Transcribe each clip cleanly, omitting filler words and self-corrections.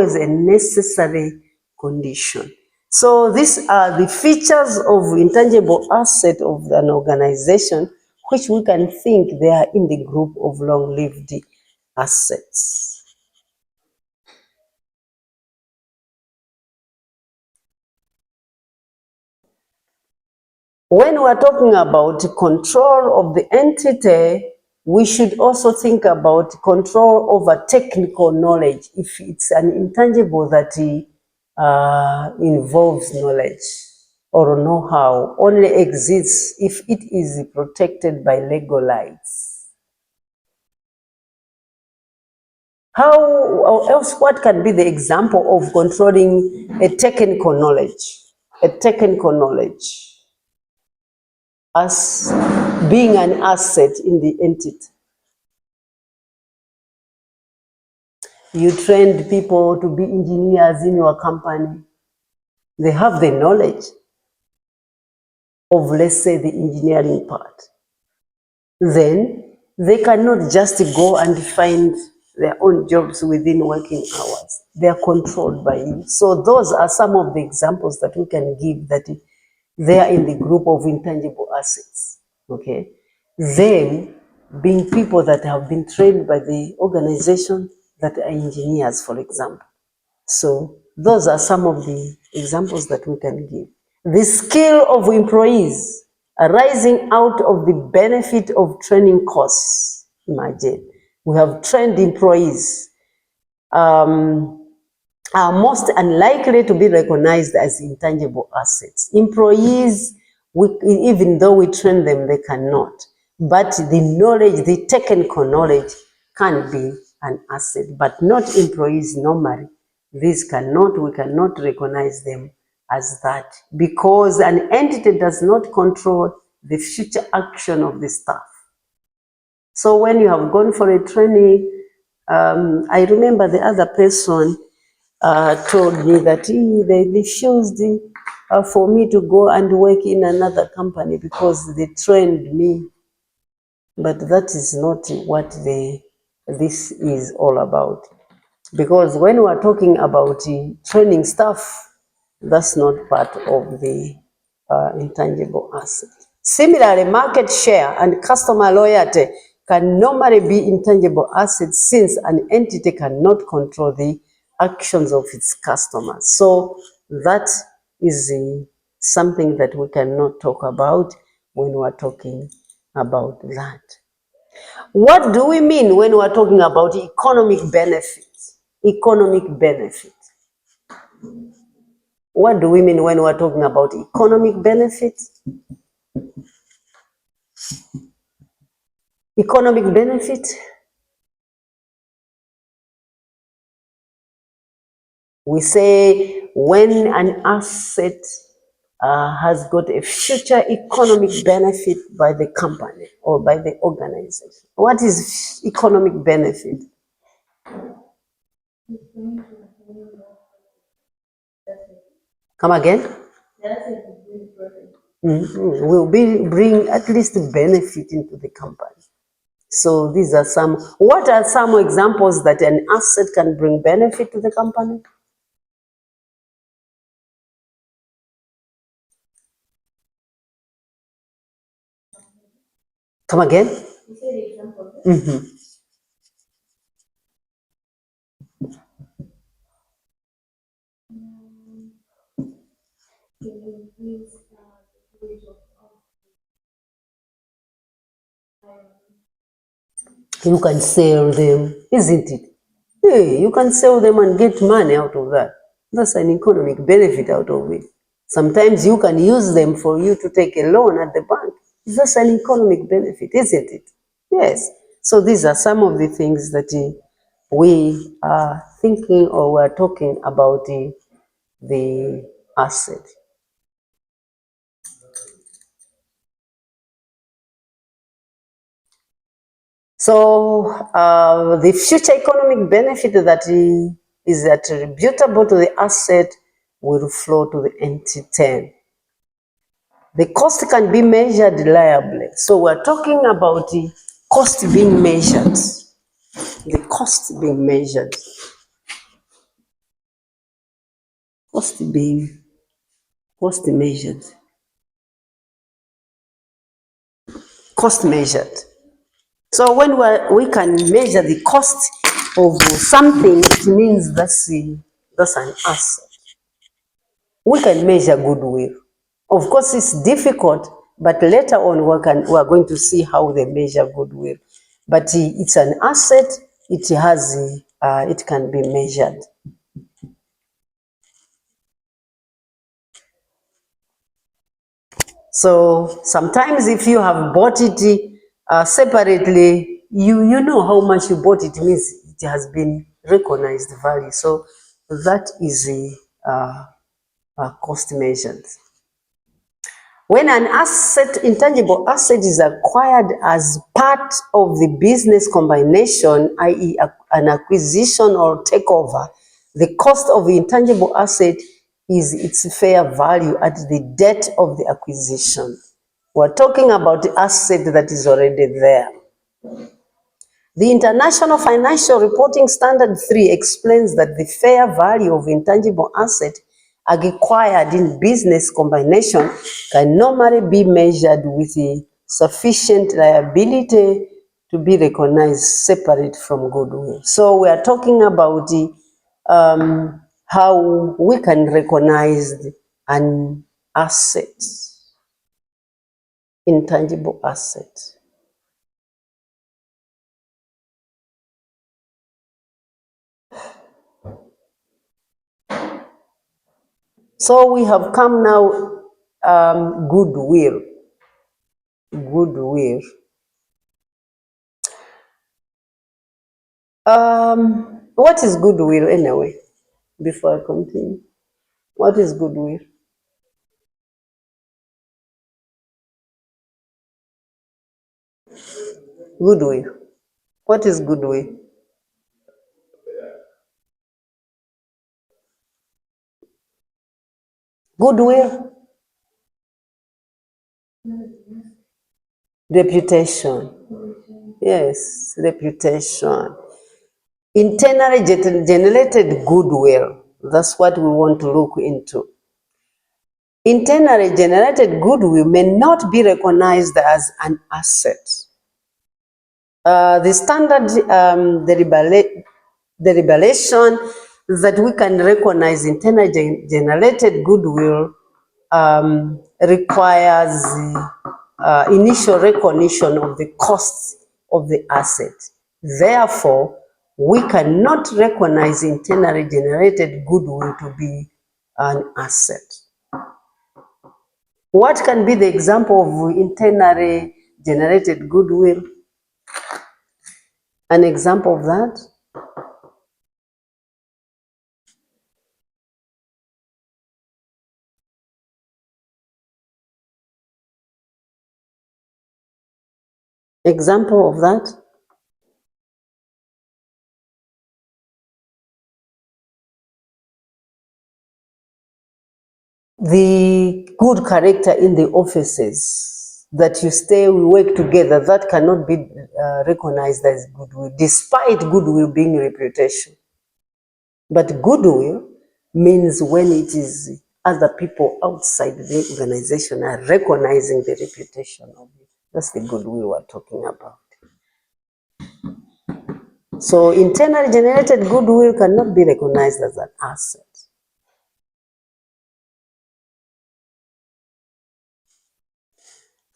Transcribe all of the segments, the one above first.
as a necessary condition. So these are the features of intangible asset of an organization, which we can think they are in the group of long-lived assets. When we're talking about control of the entity, we should also think about control over technical knowledge if it's an intangible that involves knowledge or know-how, only exists if it is protected by legal rights. How or else what can be the example of controlling a technical knowledge? A technical knowledge as being an asset in the entity. You trained people to be engineers in your company. They have the knowledge of, let's say, the engineering part. Then they cannot just go and find their own jobs within working hours. They are controlled by you. So those are some of the examples that we can give that they are in the group of intangible assets. Okay, them being people that have been trained by the organization that are engineers, for example. So those are some of the examples that we can give. The skill of employees arising out of the benefit of training course. Imagine, we have trained employees are most unlikely to be recognized as intangible assets. Employees, even though we train them, they cannot. But the knowledge, the technical knowledge can be an asset, but not employees normally. We cannot recognize them as that because an entity does not control the future action of the staff. So when you have gone for a training, I remember the other person told me that they refused for me to go and work in another company because they trained me. But that is not what this is all about. Because when we are talking about training staff, that's not part of the intangible asset. Similarly, market share and customer loyalty can normally be intangible assets since an entity cannot control the actions of its customers. So that is something that we cannot talk about when we are talking about that. What do we mean when we are talking about economic benefits? Economic benefit. What do we mean when we are talking about economic benefits? Economic benefit. We say when an asset has got a future economic benefit by the company or by the organization. What is economic benefit? Come again? Will bring at least benefit into the company. So these are some. What are some examples that an asset can bring benefit to the company? Come again? You said example. You can sell them, isn't it? Hey, you can sell them and get money out of that. That's an economic benefit out of it. Sometimes you can use them for you to take a loan at the bank. That's an economic benefit, isn't it? Yes. So these are some of the things that we are thinking or we're talking about the asset. So the future economic benefit that is attributable to the asset will flow to the entity. The cost can be measured reliably. So we're talking about the cost being measured. The cost being measured. Cost being cost measured. Cost measured. So when we can measure the cost of something, it means that's an asset. We can measure goodwill. Of course, it's difficult, but later on we are going to see how they measure goodwill. But it's an asset. It can be measured. So sometimes if you have bought it separately, you know how much you bought. It means it has been recognized value. So that is cost measured. When an asset, intangible asset, is acquired as part of the business combination, i.e. an acquisition or takeover, the cost of the intangible asset is its fair value at the date of the acquisition. We're talking about the asset that is already there. The International Financial Reporting Standard 3 explains that the fair value of intangible asset acquired in business combination can normally be measured with sufficient liability to be recognized separate from goodwill. So we are talking about how we can recognize an asset, intangible asset. So we have come now, goodwill. Goodwill. What is goodwill anyway? Before I continue, what is goodwill? Goodwill. What is goodwill? Goodwill. Reputation. Yes, reputation. Internally generated goodwill. That's what we want to look into. Internally generated goodwill may not be recognized as an asset. The standard deliberation that we can recognize internally generated goodwill requires initial recognition of the costs of the asset. Therefore, we cannot recognize internally generated goodwill to be an asset. What can be the example of internally generated goodwill? An example of that? Example of that? The good character in the offices that you stay, we work together, that cannot be recognized as goodwill, despite goodwill being reputation. But goodwill means when it is other people outside the organization are recognizing the reputation of it. That's the goodwill we're talking about. So internally generated goodwill cannot be recognized as an asset.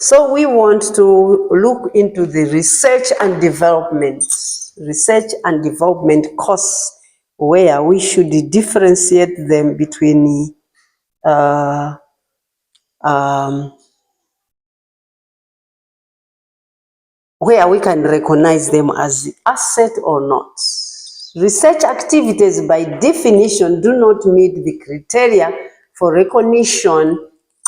So we want to look into the research and development costs, where we should differentiate them between where we can recognize them as asset or not. Research activities by definition do not meet the criteria for recognition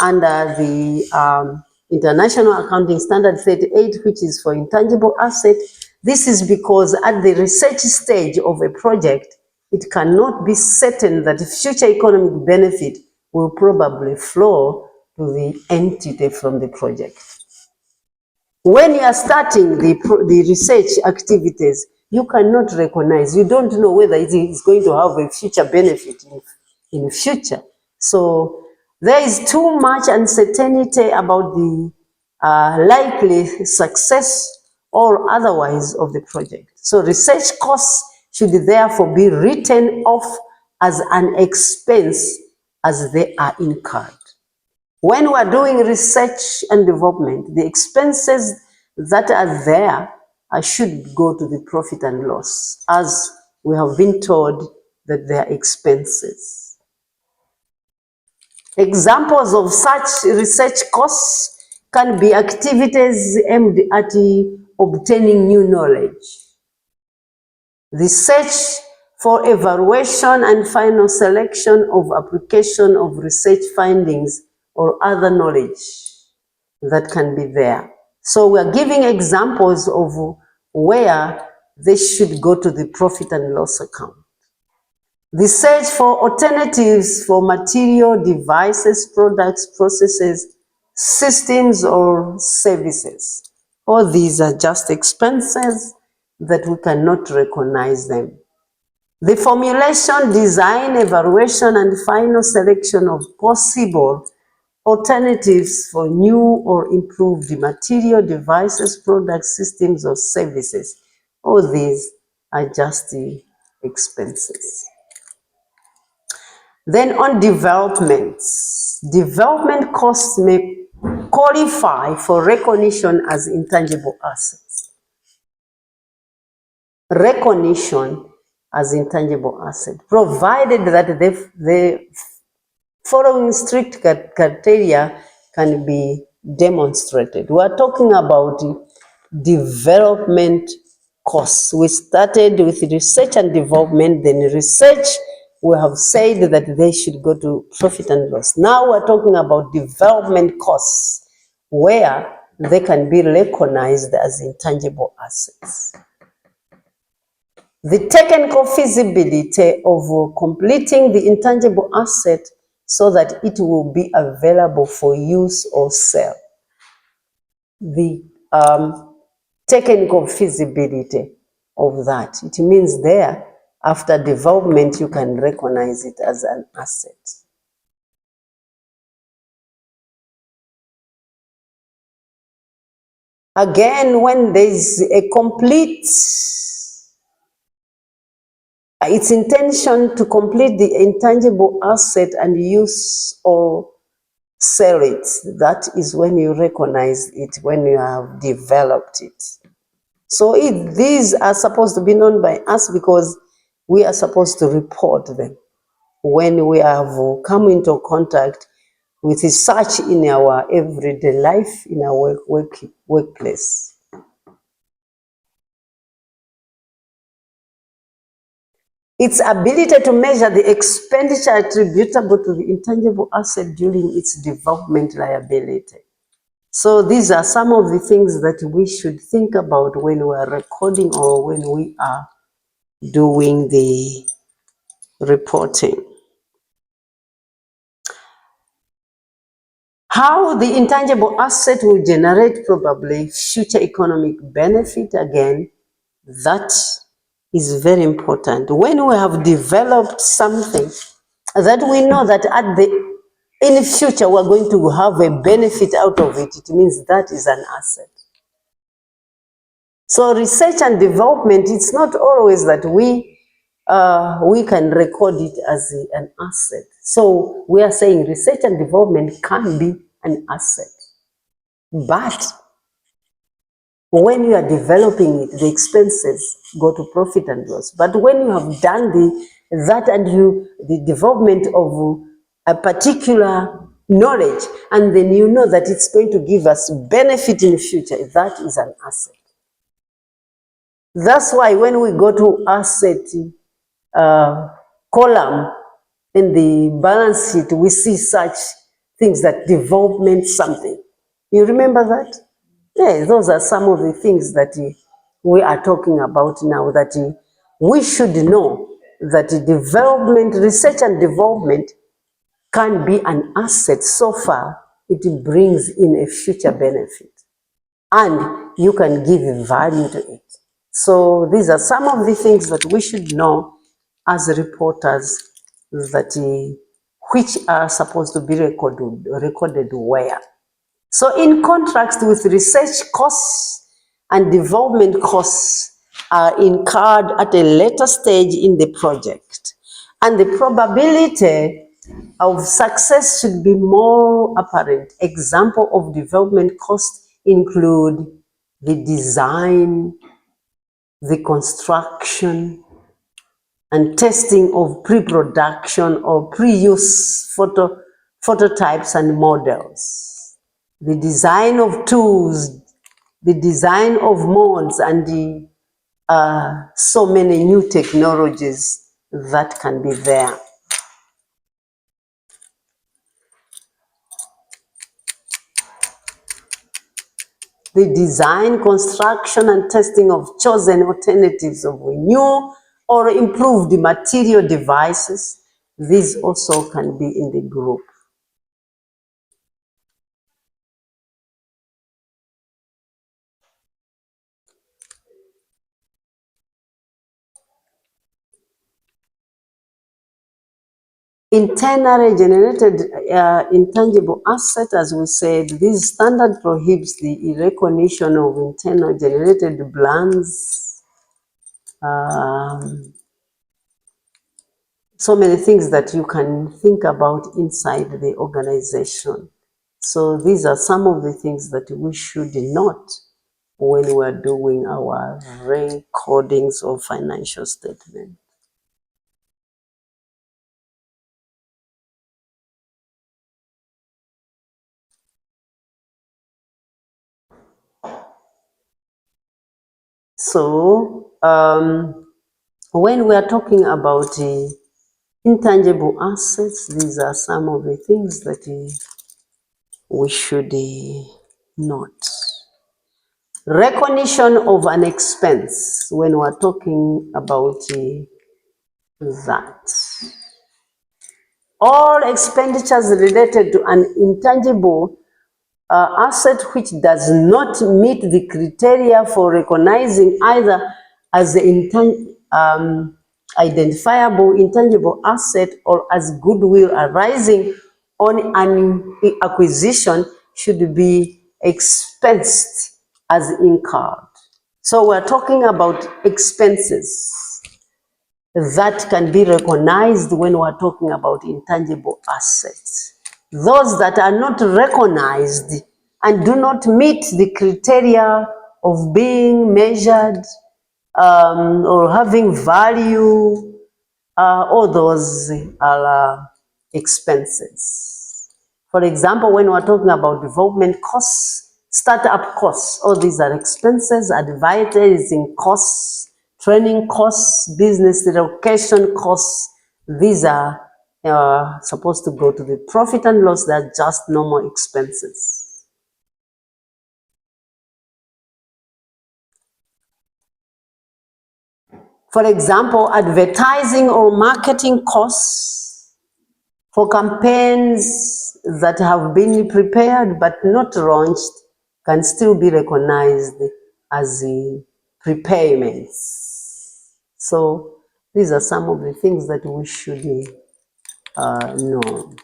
under the International Accounting Standard 38, which is for intangible asset. This is because at the research stage of a project, it cannot be certain that future economic benefit will probably flow to the entity from the project. When you are starting the research activities, you cannot recognize, you don't know whether it is going to have a future benefit in the future. So there is too much uncertainty about the likely success or otherwise of the project. So research costs should therefore be written off as an expense as they are incurred. When we're doing research and development, the expenses that are there should go to the profit and loss, as we have been told that they are expenses. Examples of such research costs can be activities aimed at obtaining new knowledge, the search for evaluation and final selection of application of research findings or other knowledge that can be there. So we are giving examples of where they should go to the profit and loss account. The search for alternatives for material, devices, products, processes, systems, or services. All these are just expenses that we cannot recognize them. The formulation, design, evaluation, and final selection of possible alternatives for new or improved material, devices, products, systems, or services. All these are just the expenses. Then on development costs may qualify for recognition as intangible assets. Recognition as intangible asset, provided that the following strict criteria can be demonstrated. We are talking about development costs. We started with research and development, then research, we have said that they should go to profit and loss. Now we're talking about development costs, where they can be recognized as intangible assets. The technical feasibility of completing the intangible asset so that it will be available for use or sale. The technical feasibility of that. It means there, after development, you can recognize it as an asset. Again, when there is a complete, its intention to complete the intangible asset and use or sell it, that is when you recognize it, when you have developed it. So these are supposed to be known by us because we are supposed to report them when we have come into contact with such in our everyday life, in our workplace. Its ability to measure the expenditure attributable to the intangible asset during its development liability. So these are some of the things that we should think about when we are recording or when we are doing the reporting. How the intangible asset will generate probably future economic benefit, again, that is very important. When we have developed something that we know that in the future we're going to have a benefit out of it, it means that is an asset. So research and development, it's not always that we can record it as an asset. So we are saying research and development can be an asset. But when you are developing it, the expenses go to profit and loss. But when you have done the development of a particular knowledge, and then you know that it's going to give us benefit in the future, that is an asset. That's why when we go to asset column in the balance sheet, we see such things that development something. You remember that? Yeah, those are some of the things that we are talking about now, that we should know that development, research and development can be an asset so far it brings in a future benefit and you can give value to it. So these are some of the things that we should know as reporters that which are supposed to be recorded where. So in contrast with research costs and development costs are incurred at a later stage in the project, and the probability of success should be more apparent. Example of development costs include the design, the construction, and testing of pre-production or pre-use phototypes and models, the design of tools, the design of modes, and so many new technologies that can be there. The design, construction, and testing of chosen alternatives of new or improved material devices, these also can be in the group. Internally generated intangible asset, as we said, this standard prohibits the recognition of internal generated brands, so many things that you can think about inside the organization. So these are some of the things that we should note when we're doing our recordings of financial statement. So when we are talking about intangible assets, these are some of the things that we should note. Recognition of an expense, when we're talking about that. All expenditures related to an intangible asset which does not meet the criteria for recognizing either as the identifiable intangible asset or as goodwill arising on an acquisition should be expensed as incurred. So we're talking about expenses that can be recognized when we're talking about intangible assets. Those that are not recognized and do not meet the criteria of being measured or having value, all those are expenses. For example, when we're talking about development costs, startup costs, all these are expenses, advertising costs, training costs, business relocation costs. These are supposed to go to the profit and loss. They're just normal expenses. For example, advertising or marketing costs for campaigns that have been prepared but not launched can still be recognized as prepayments. So these are some of the things that we should know.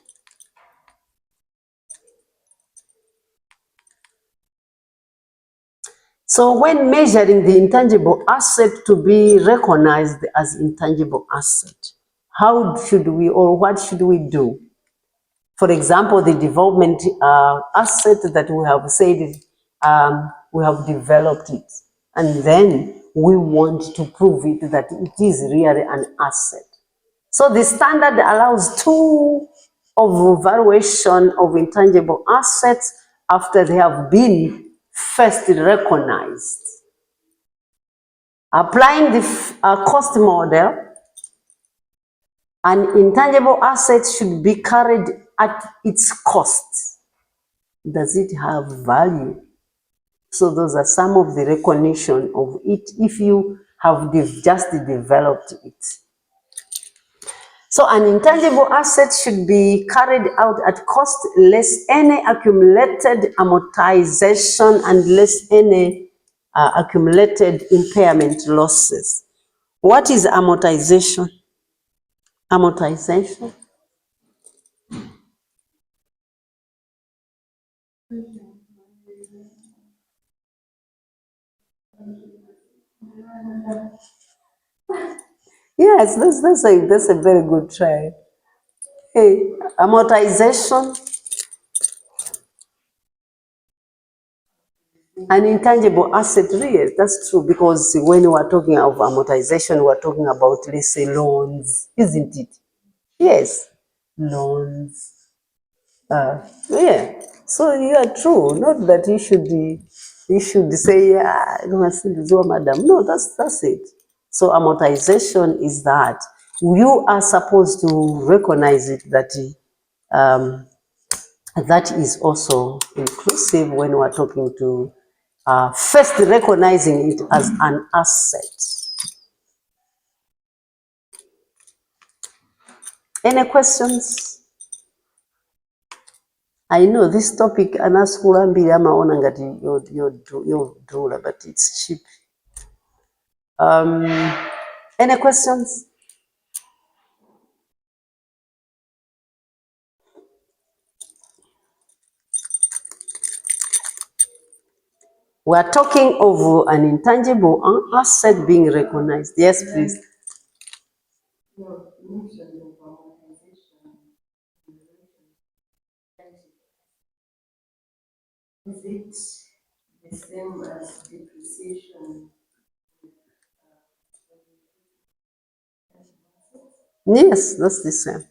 So when measuring the intangible asset to be recognized as intangible asset, how should we or what should we do? For example, the development asset that we have said we have developed it, and then we want to prove it that it is really an asset. So the standard allows two of valuation of intangible assets after they have been first recognized. Applying the cost model, an intangible asset should be carried at its cost. Does it have value? So those are some of the recognition of it if you have just developed it. So an intangible asset should be carried out at cost less any accumulated amortization and less any accumulated impairment losses. What is amortization? Amortization. Yes, that's a very good try. Hey, amortization, an intangible asset, really, that's true, because when we're talking of amortization, we're talking about, let's say, loans, isn't it? Yes, loans. Yeah. So you are true. Not that you should say, yeah, no, madam. No, that's it. So amortization is that you are supposed to recognize it, that that is also inclusive when we're talking to first recognizing it as an asset. Any questions? I know this topic anasikulambira amaona ngati yodula, but it's cheap. Any questions? We are talking of an intangible asset being recognized. Yes, please. Is it the same as depreciation? Yes, that's the same.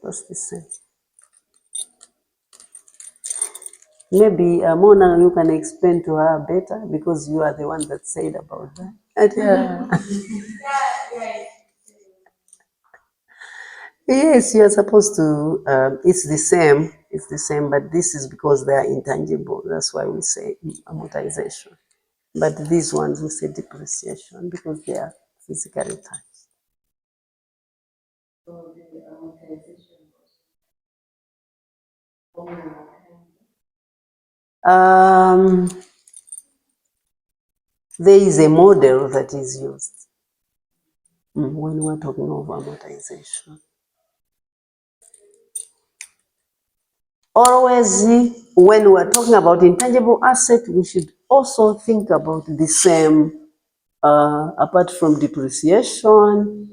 That's the same. Maybe Mona, you can explain to her better, because you are the one that said about that. Yes, you are supposed to. It's the same. It's the same, but this is because they are intangible. That's why we say amortization. But these ones we say depreciation because they are physically touched. So the amortization. There is a model that is used when we're talking of amortization. Always, when we're talking about intangible asset, we should also think about the same, apart from depreciation,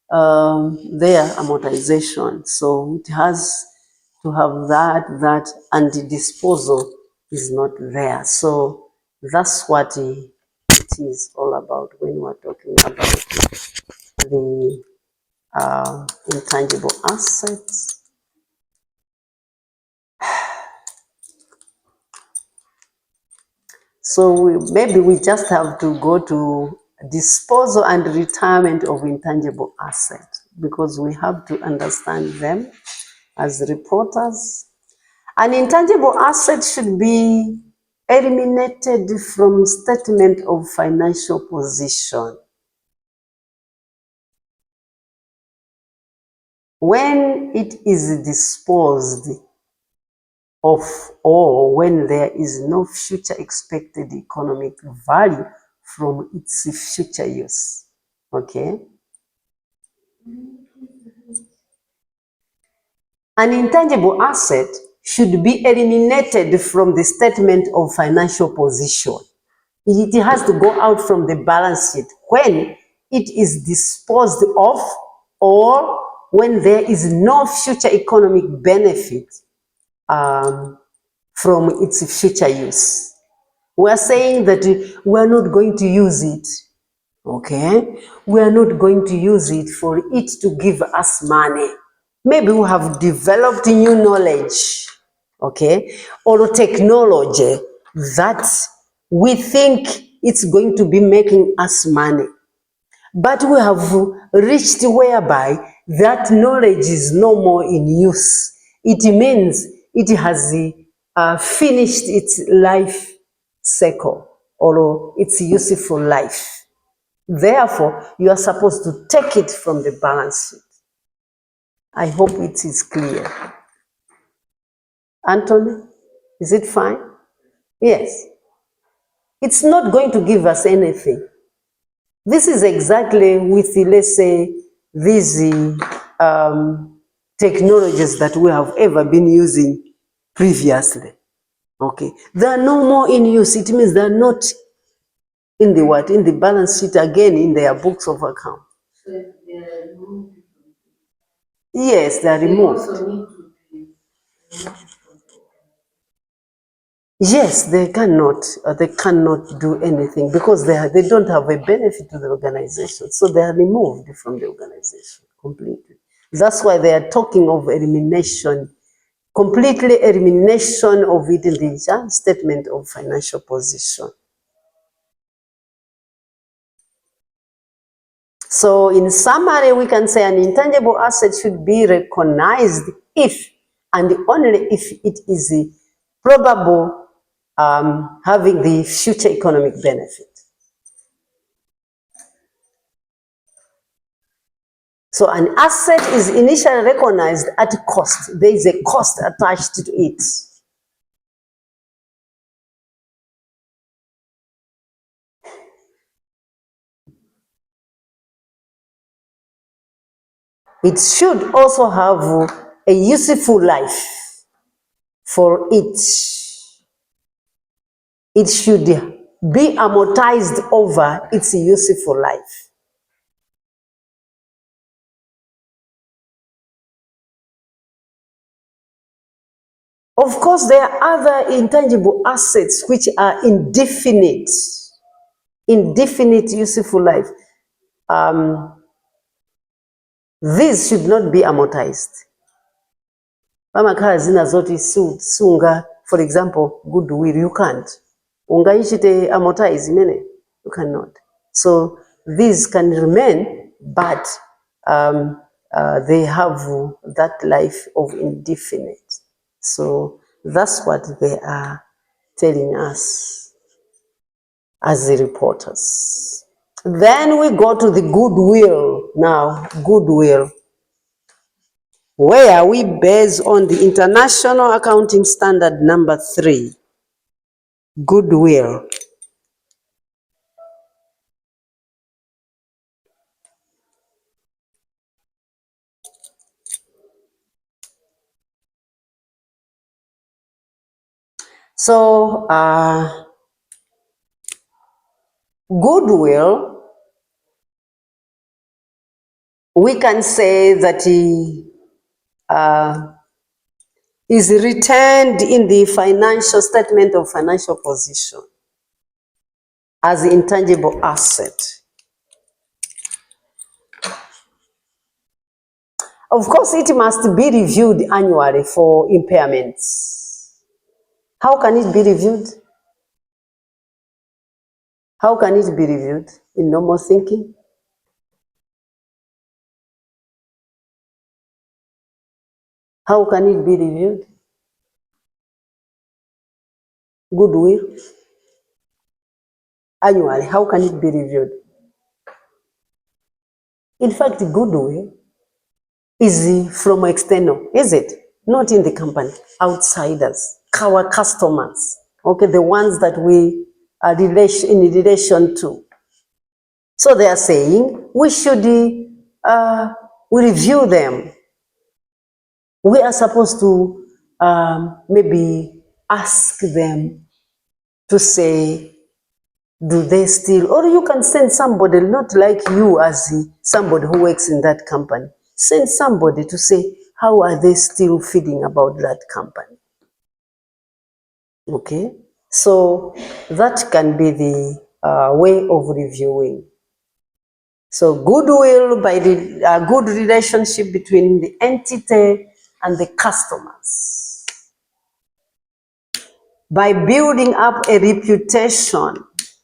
their amortization. So it has to have that, and the disposal is not there. So that's what it is all about when we're talking about the intangible assets. So maybe we just have to go to disposal and retirement of intangible assets, because we have to understand them as reporters. An intangible asset should be eliminated from statement of financial position when it is disposed of, or when there is no future expected economic value from its future use. Okay? An intangible asset should be eliminated from the statement of financial position. It has to go out from the balance sheet when it is disposed of, or when there is no future economic benefit from its future use. We are saying that we are not going to use it, okay? We are not going to use it for it to give us money. Maybe we have developed new knowledge, okay, or technology that we think it's going to be making us money. But we have reached whereby that knowledge is no more in use. It means it has finished its life cycle, or its useful life. Therefore, you are supposed to take it from the balance sheet. I hope it is clear. Anthony, is it fine? Yes. It's not going to give us anything. This is exactly with, let's say, these technologies that we have ever been using previously. Okay, they are no more in use. It means they are not in the what? In the balance sheet again, in their books of account. Yes, they are removed. Yes, they cannot do anything because they don't have a benefit to the organization. So they are removed from the organization completely. That's why they are talking of elimination, completely elimination of it in the statement of financial position. So in summary, we can say an intangible asset should be recognized if and only if it is probable having the future economic benefit. So an asset is initially recognized at cost. There is a cost attached to it. It should also have a useful life for it. It should be amortized over its useful life. Of course, there are other intangible assets which are indefinite useful life. These should not be amortized. Pamakhala zina zoti sunga, for example, goodwill, you can't. Ungaichite amortize imene, you cannot. So these can remain, but they have that life of indefinite. So that's what they are telling us as the reporters. Then we go to the goodwill now, goodwill, where we base on the International Accounting Standard number 3, goodwill. So goodwill, we can say that is retained in the financial statement of financial position as intangible asset. Of course, it must be reviewed annually for impairments. How can it be reviewed? How can it be reviewed in normal thinking? How can it be reviewed? Goodwill? Annually, how can it be reviewed? In fact, goodwill is from external, is it? Not in the company, outsiders, our customers, okay, the ones that we are in relation to. So they are saying we should review them. We are supposed to maybe ask them to say, do they still, or you can send somebody, not like you as somebody who works in that company. Send somebody to say, how are they still feeling about that company? Okay, so that can be the way of reviewing. So goodwill by the good relationship between the entity and the customers. By building up a reputation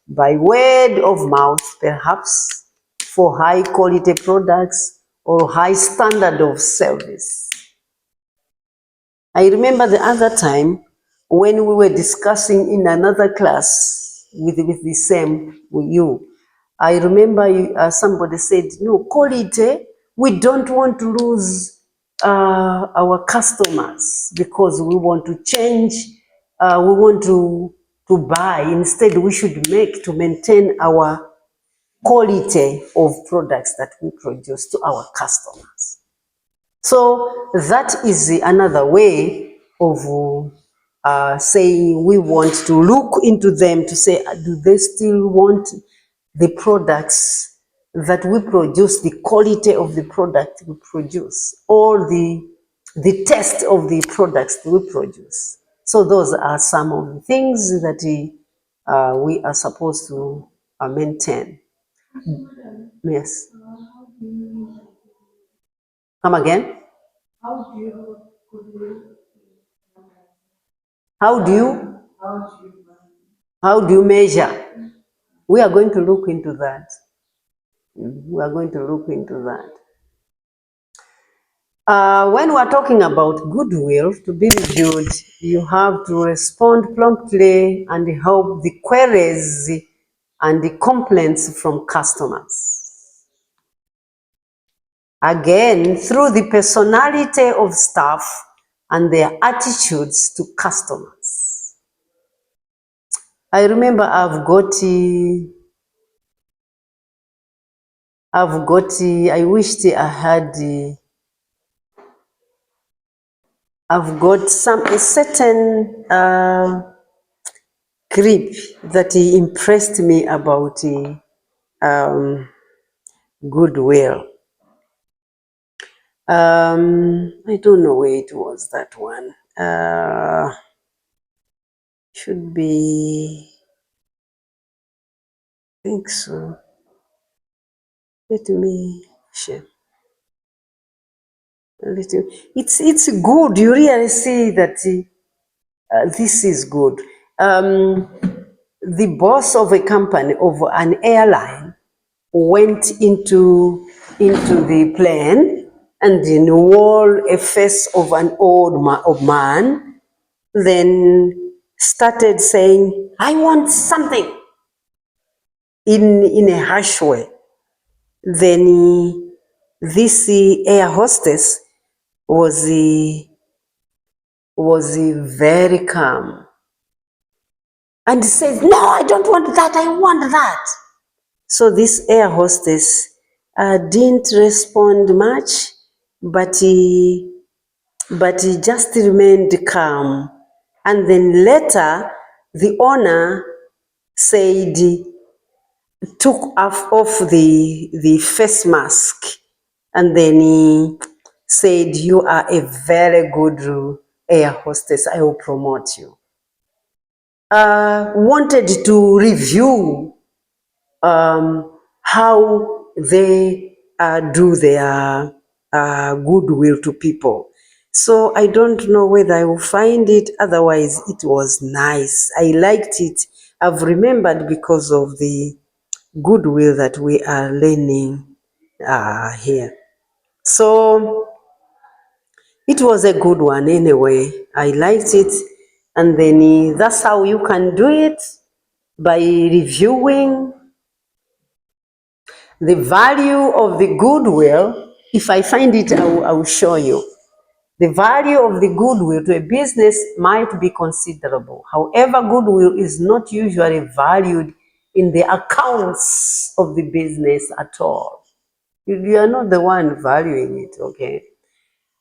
by word of mouth, perhaps, for high quality products or high standard of service. I remember the other time when we were discussing in another class with the same with you. I remember somebody said, no, quality, we don't want to lose our customers because we want to change, we want to buy. Instead, we should make to maintain our quality of products that we produce to our customers. So that is another way of saying we want to look into them to say, do they still want the products that we produce, the quality of the product we produce, or the taste of the products that we produce. So those are some of the things that we are supposed to maintain. Yes. Come again? How do you how do you measure? We are going to look into that. We are going to look into that. When we're talking about goodwill to be reviewed, you have to respond promptly and help the queries and the complaints from customers. Again, through the personality of staff and their attitudes to customers. I remember I wished I had, I've got a certain clip that impressed me about goodwill. I don't know where it was, that one. Should be, I think so. Let me share. It's good. You really see that this is good. The boss of a company, of an airline, went into the plane and wore a face of an old man, then started saying, I want something, in a harsh way. Then this air hostess was very calm and says, no, I don't want that, I want that. So this air hostess didn't respond much, but he just remained calm. And then later, the owner said, took off the face mask, and then he said, you are a very good air hostess, I will promote you. Wanted to review how they do their goodwill to people. So I don't know whether I will find it, otherwise it was nice. I liked it. I've remembered because of the goodwill that we are learning here. So it was a good one anyway. I liked it. And then that's how you can do it, by reviewing the value of the goodwill. If I find it, I will show you. The value of the goodwill to a business might be considerable. However, goodwill is not usually valued in the accounts of the business at all. You are not the one valuing it, okay?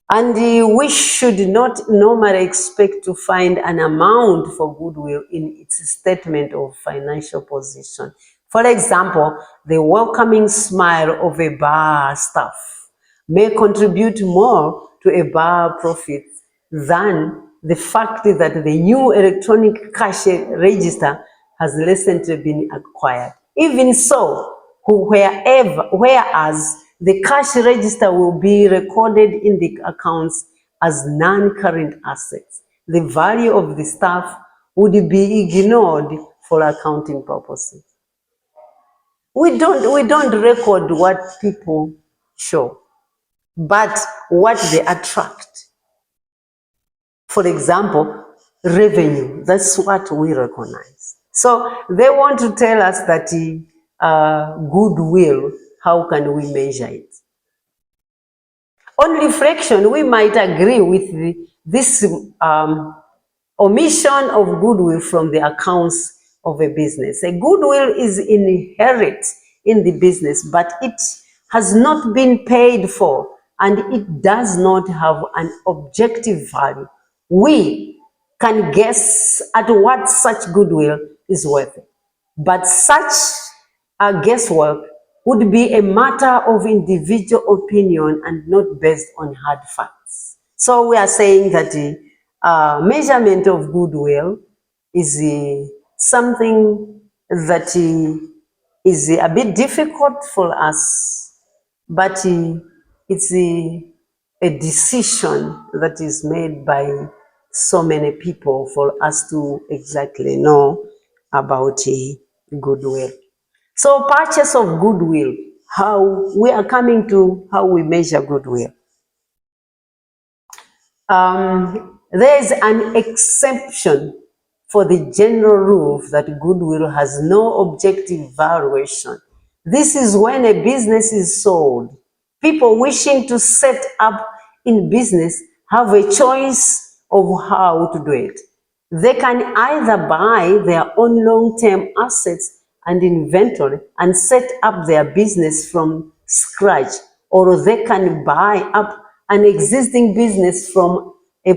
And we should not normally expect to find an amount for goodwill in its statement of financial position. For example, the welcoming smile of a bar staff may contribute more to a bar profit than the fact that the new electronic cash register has recently been acquired. Even so, whereas the cash register will be recorded in the accounts as non-current assets, the value of the staff would be ignored for accounting purposes. We don't record what people show, but what they attract. For example, revenue, that's what we recognize. So they want to tell us that goodwill, how can we measure it? On reflection, we might agree with this omission of goodwill from the accounts of a business. A goodwill is inherent in the business, but it has not been paid for and it does not have an objective value, we can guess at what such goodwill is worth. But such a guesswork would be a matter of individual opinion and not based on hard facts. So we are saying that the measurement of goodwill is something that is a bit difficult for us, but it's a decision that is made by so many people for us to exactly know about goodwill. So purchase of goodwill, how we are coming to how we measure goodwill. There is an exception for the general rule that goodwill has no objective valuation. This is when a business is sold. People wishing to set up in business have a choice of how to do it. They can either buy their own long-term assets and inventory and set up their business from scratch, or they can buy up an existing business from a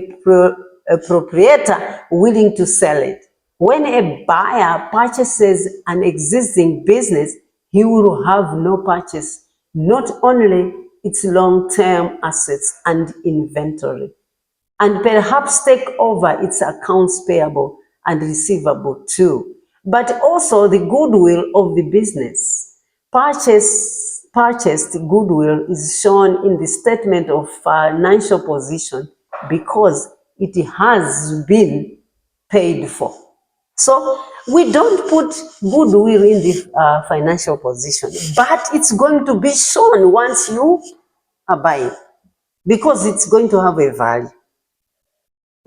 proprietor willing to sell it. When a buyer purchases an existing business, he will have no purchase, not only its long-term assets and inventory, and perhaps take over its accounts payable and receivable too, but also the goodwill of the business. Purchased goodwill is shown in the statement of financial position because it has been paid for. So we don't put goodwill in the financial position, but it's going to be shown once you are buying because it's going to have a value.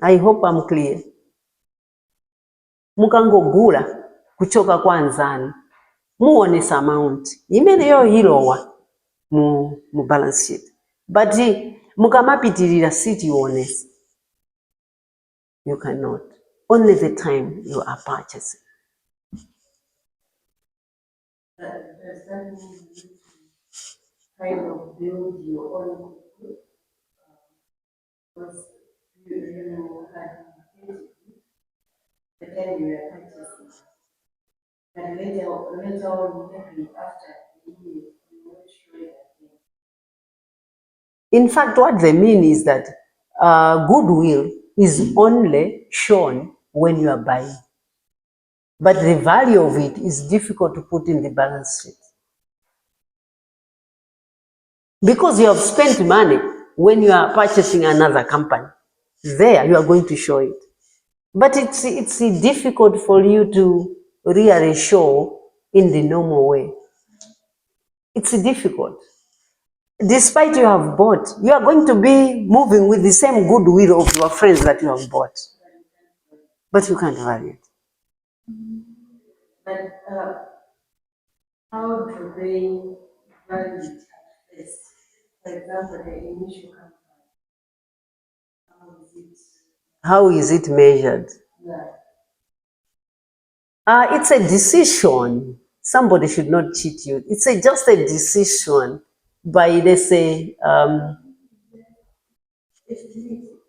I hope I'm clear. Mukangogula kuchoka kwa nzani muonesa amount imeneyo ilowa mu balance sheet, but mukamapitirira sitionesa, you cannot. Only the time you are purchasing. Does that mean you kind of build your own goodwill? Because you had but then you are purchasing. And later on, maybe after a year, you will show it again. In fact, what they mean is that goodwill is only shown when you are buying. But the value of it is difficult to put in the balance sheet. Because you have spent money when you are purchasing another company. There, you are going to show it. But it's difficult for you to really show in the normal way. It's difficult. Despite you have bought, you are going to be moving with the same goodwill of your friends that you have bought. But you can't value it. But how do they value it at first? For example, the initial company. How is it measured? Yeah. It's a decision. Somebody should not cheat you. It's just a decision by, let's say,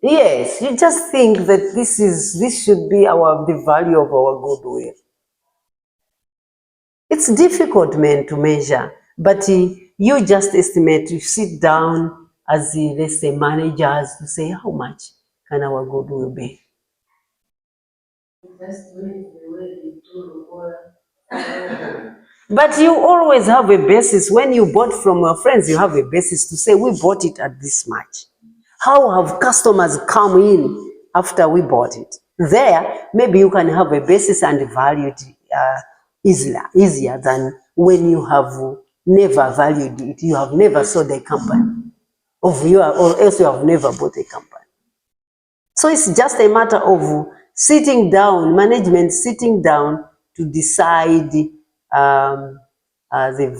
yes, you just think that this should be the value of our goodwill. It's difficult, man, to measure, but you just estimate. You sit down as let's say managers to say how much can our goodwill be. But you always have a basis. When you bought from your friends, you have a basis to say we bought it at this much. How have customers come in after we bought it? There, maybe you can have a basis and value it easier than when you have never valued it. You have never sold a company, or else you have never bought a company. So it's just a matter of sitting down, management sitting down to decide the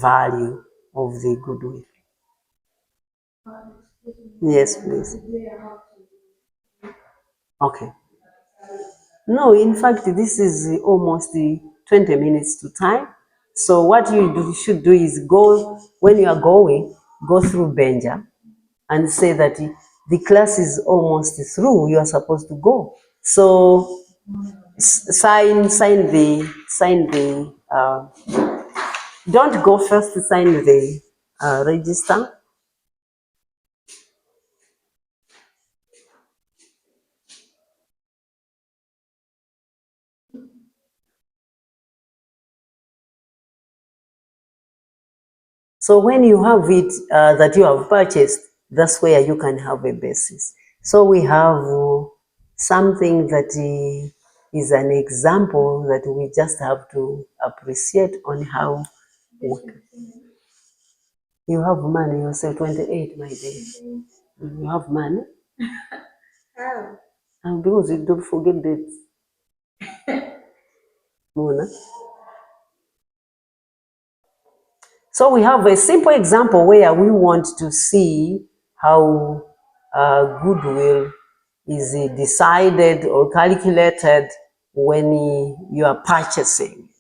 value of the goodwill. Yes, please. Okay. No, in fact, this is almost 20 minutes to time. So what should do is go, when you are going, go through Benja and say that the class is almost through, you are supposed to go. So sign the, don't go first, sign the register. So when you have it that you have purchased, that's where you can have a basis. So we have something that is an example that we just have to appreciate on how you have money. You say 28, my dear. You have money. How? And because you don't forget that. Mona. So we have a simple example where we want to see how goodwill is decided or calculated when you are purchasing.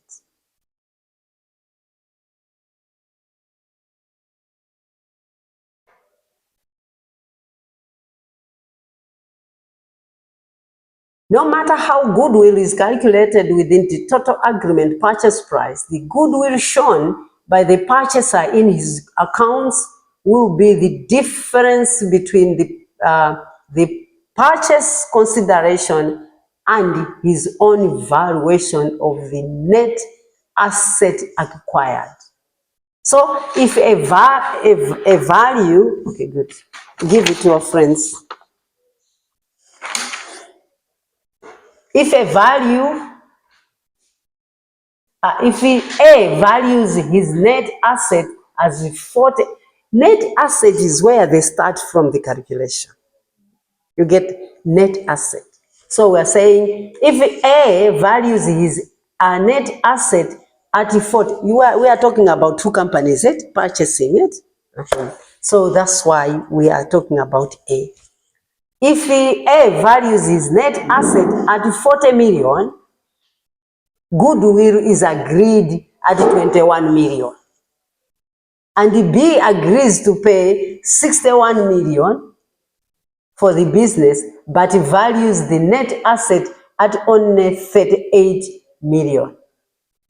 No matter how goodwill is calculated within the total agreement purchase price, the goodwill shown by the purchaser in his accounts will be the difference between the purchase consideration and his own valuation of the net asset acquired. So if a value, okay, good, give it to your friends. If a value, if A values his net asset as 40, net asset is where they start from the calculation. You get net asset. So we're saying if A values his net asset at 40, we are talking about two companies, purchasing it. So that's why we are talking about A. If A values his net asset at 40 million, goodwill is agreed at 21 million. And B agrees to pay 61 million for the business, but values the net asset at only 38 million.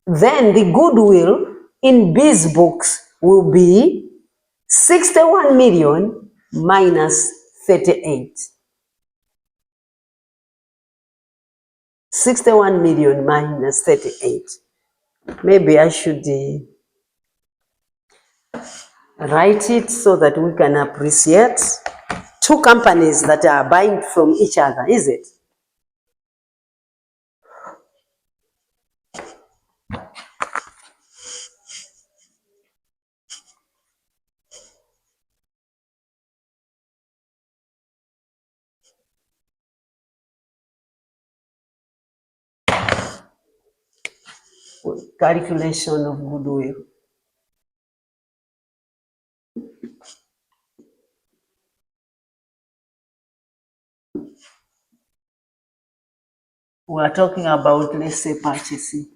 Then the goodwill in B's books will be 61 million minus 38. 61 million minus 38. Maybe I should write it so that we can appreciate two companies that are buying from each other, is it? Calculation of goodwill. We are talking about, let's say, purchasing.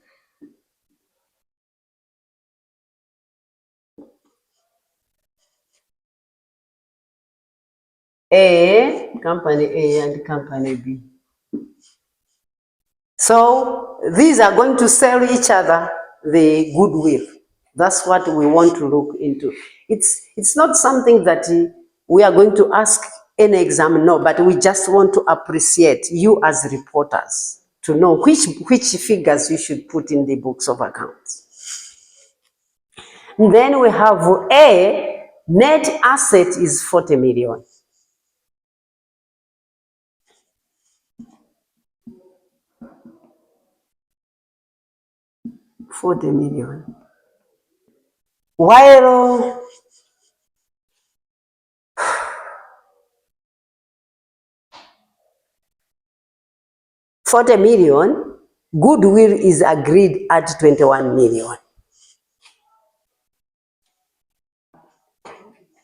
Company A and company B. So these are going to sell each other the goodwill. That's what we want to look into. It's not something that we are going to ask any exam, no, but we just want to appreciate you as reporters to know which figures you should put in the books of accounts. And then we have A, net asset is 40 million. $40 million. While $40 million, goodwill is agreed at 21 million.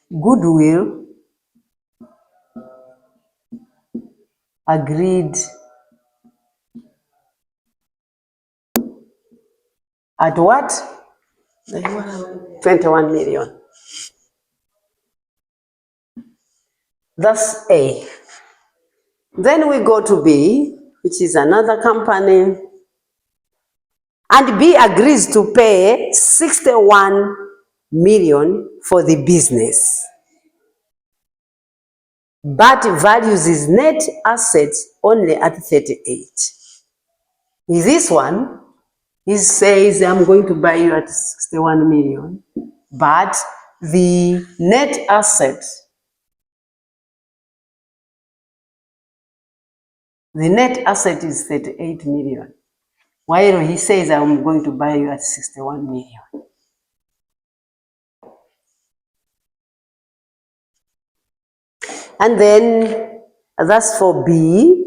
Goodwill agreed at what? 21 million. That's A. Then we go to B, which is another company. And B agrees to pay 61 million for the business, but values his net assets only at 38. This one, he says, I'm going to buy you at 61 million, but the net asset is 38 million, while he says, I'm going to buy you at 61 million. And then that's for B.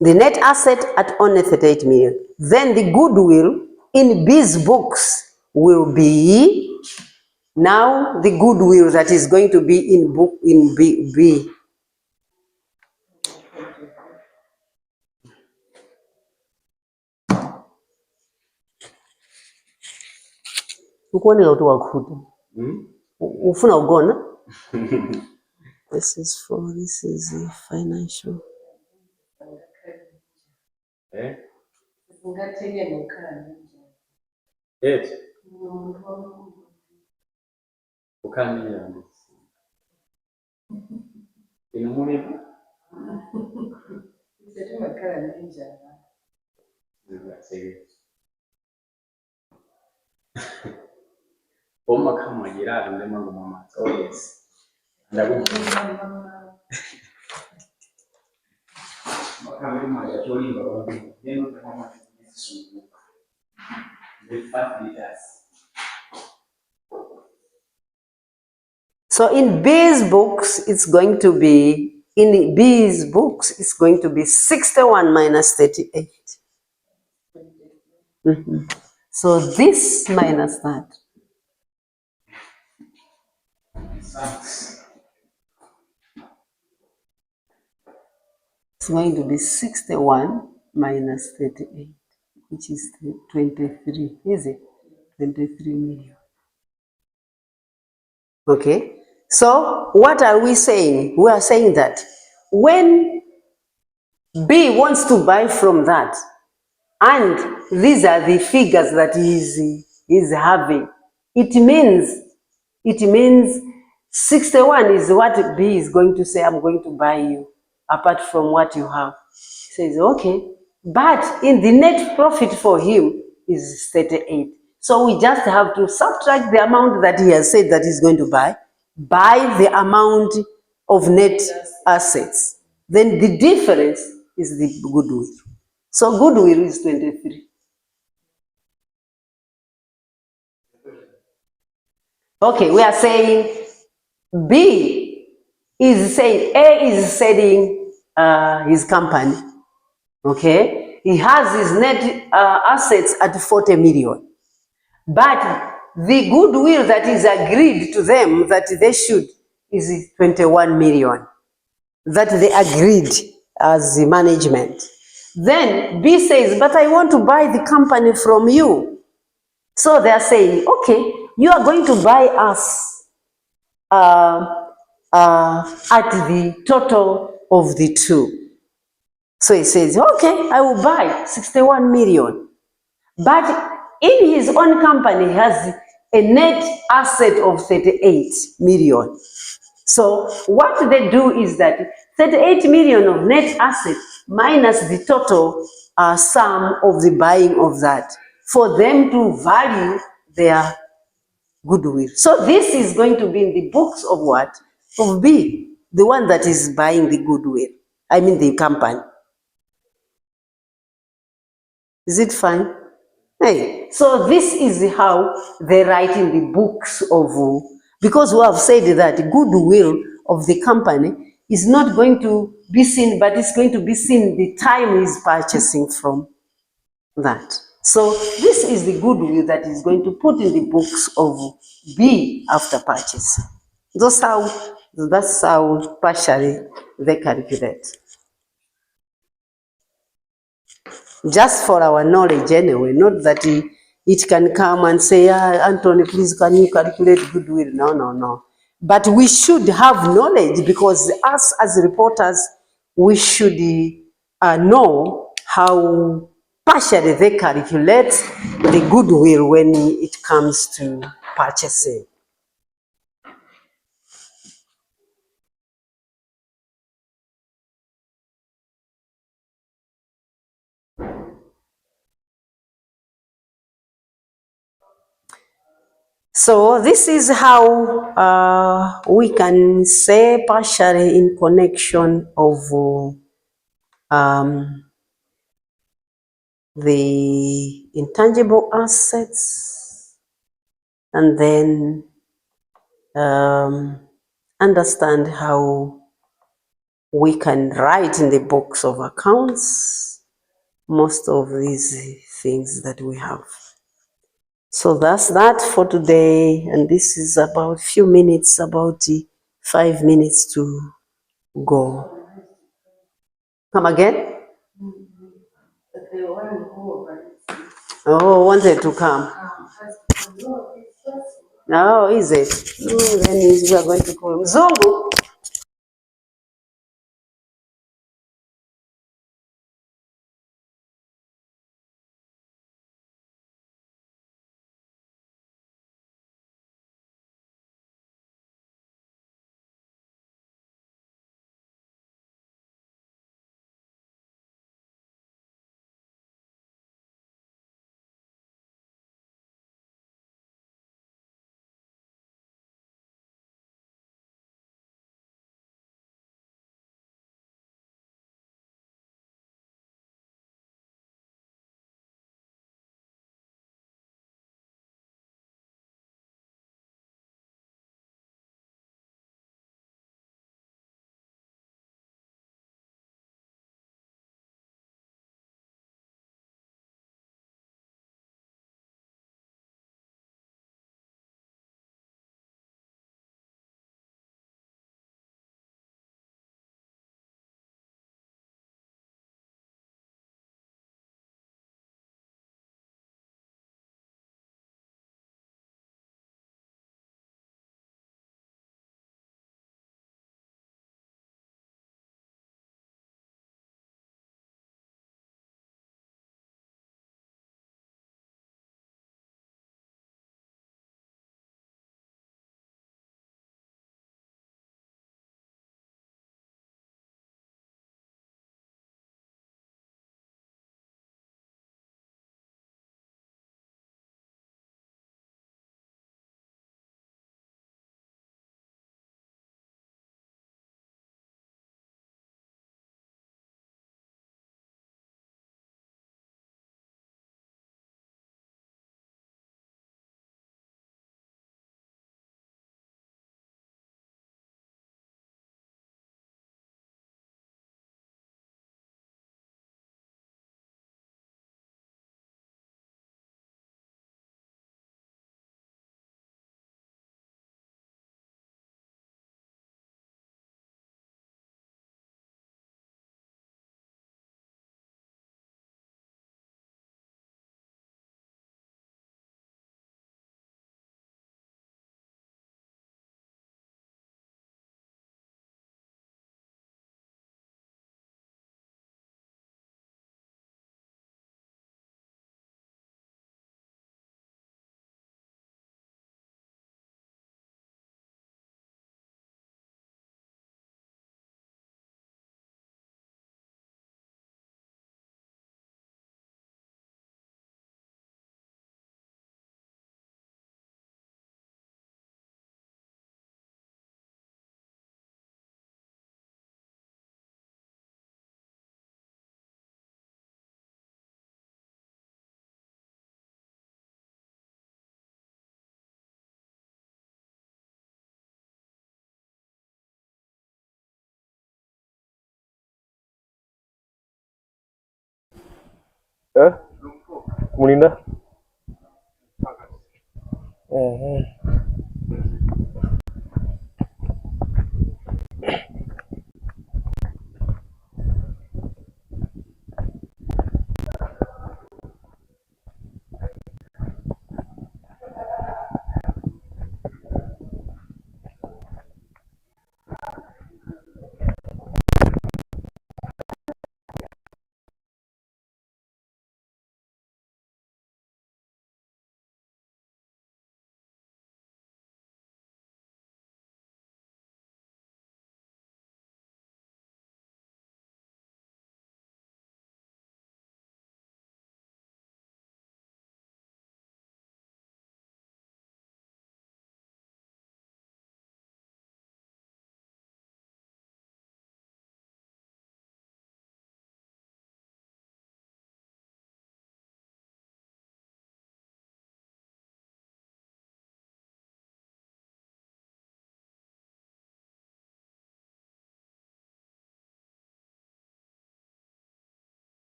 The net asset at only 38 million. Then the goodwill in B's books will be, now the goodwill that is going to be in book in B. Ukuonela kuti wakhuta. Ufuna ugona? This is the financial. So in B's books, it's going to be, 61 minus 38. So this minus that. It's going to be 61 minus 38, which is 23, is it? 23 million. Okay, so what are we saying? We are saying that when B wants to buy from that, and these are the figures that he is having, it means 61 is what B is going to say, I'm going to buy you, apart from what you have. He says, okay, but in the net profit for him is 38. So we just have to subtract the amount that he has said that he's going to buy by the amount of net assets. Then the difference is the goodwill. So goodwill is 23. Okay, we are saying B is saying A is selling his company. Okay, he has his net assets at 40 million. But the goodwill that is agreed to them that they should is 21 million. That they agreed as the management. Then B says, but I want to buy the company from you. So they are saying, okay, you are going to buy us at the total of the two. So he says, okay, I will buy 61 million. But in his own company, he has a net asset of 38 million. So what they do is that 38 million of net asset minus the total sum of the buying of that for them to value their goodwill. So this is going to be in the books of what? Of B, the one that is buying the goodwill. I mean the company. Is it fine? Hey, so this is how they write in the books of, because we have said that goodwill of the company is not going to be seen, but it's going to be seen the time he's purchasing from that. So this is the goodwill that is going to put in the books of B after purchase. That's how partially they calculate. just for our knowledge anyway, not that it can come and say, Anthony, please can you calculate goodwill? No, no, no. But we should have knowledge, because us as reporters, we should know how partially they calculate the goodwill when it comes to purchasing. So this is how we can say partially in connection of the intangible assets, and then understand how we can write in the books of accounts most of these things that we have. So that's that for today, and this is about few minutes, about 5 minutes to go. Come again? Oh, wanted to come. Oh, is it? Then we are going to call him Zungu. Mulinda.